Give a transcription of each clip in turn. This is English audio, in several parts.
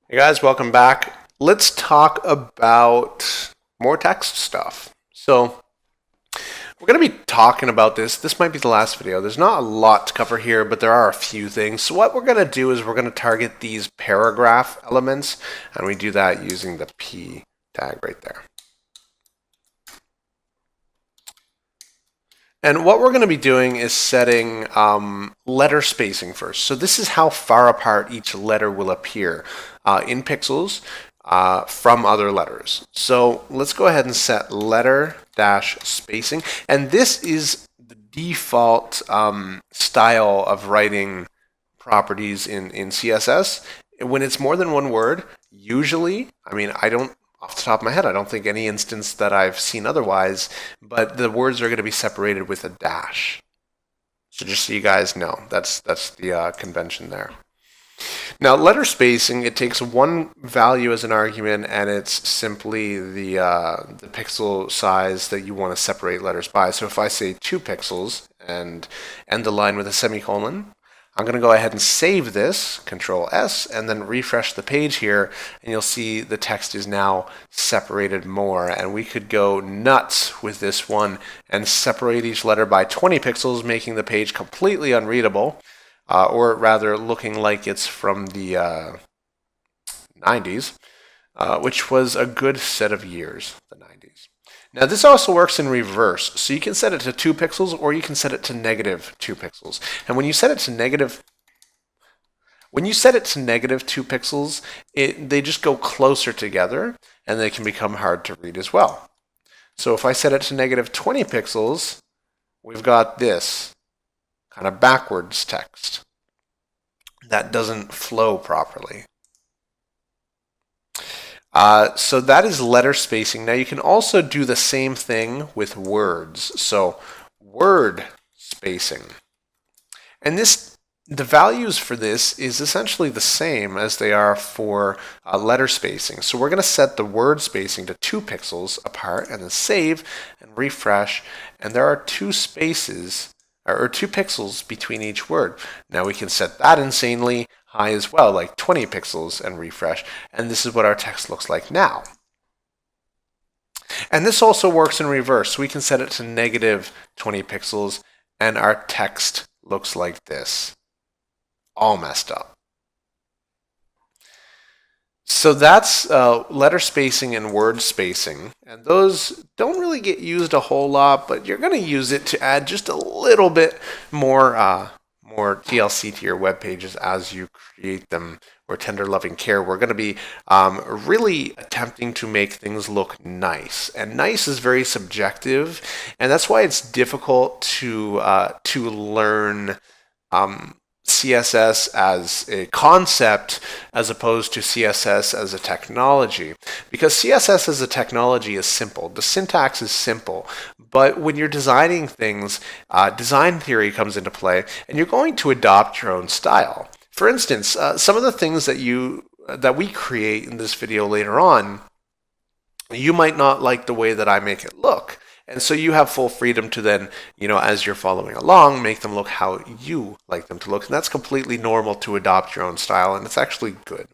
Hey guys, welcome back. Let's talk about more text stuff. So we're going to be talking about this. This might be the last video. There's not a lot to cover here, but there are a few things. So what we're going to do is we're going to target these paragraph elements, and we do that using the P tag right there. And what we're going to be doing is setting letter spacing first. So this is how far apart each letter will appear in pixels from other letters. So let's go ahead and set letter dash spacing. And this is the default style of writing properties in CSS. When it's more than one word, usually, off the top of my head, I don't think any instance that I've seen otherwise, but the words are going to be separated with a dash. So just so you guys know, that's the convention there. Now, letter spacing, it takes one value as an argument, and it's simply the pixel size that you want to separate letters by. So if I say 2 pixels and end the line with a semicolon, I'm going to go ahead and save this, Control S, and then refresh the page here, and you'll see the text is now separated more. And we could go nuts with this one and separate each letter by 20 pixels, making the page completely unreadable, or rather looking like it's from the 90s, which was a good set of years, the 90s. Now this also works in reverse, so you can set it to 2 pixels or you can set it to -2 pixels. And when you set it to negative 2 pixels, they just go closer together and they can become hard to read as well. So if I set it to -20 pixels, we've got this kind of backwards text that doesn't flow properly. So that is letter spacing. Now you can also do the same thing with words. So word spacing. And the values for this is essentially the same as they are for letter spacing. So we're going to set the word spacing to 2 pixels apart and then save and refresh. And there are 2 spaces or 2 pixels between each word. Now we can set that insanely high as well, like 20 pixels, and refresh. And this is what our text looks like now. And this also works in reverse. We can set it to -20 pixels, and our text looks like this, all messed up. So that's letter spacing and word spacing, and those don't really get used a whole lot, but you're going to use it to add just a little bit more TLC to your web pages as you create them, or tender loving care. We're going to be really attempting to make things look nice, and nice is very subjective, and that's why it's difficult to learn CSS as a concept as opposed to CSS as a technology. Because CSS as a technology is simple. The syntax is simple. But when you're designing things, design theory comes into play, and you're going to adopt your own style. For instance, some of the things that we create in this video later on, you might not like the way that I make it look. And so you have full freedom to then, as you're following along, make them look how you like them to look. And that's completely normal to adopt your own style, and it's actually good.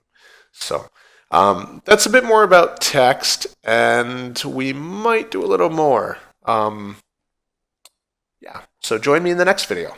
So that's a bit more about text, and we might do a little more. Yeah, so join me in the next video.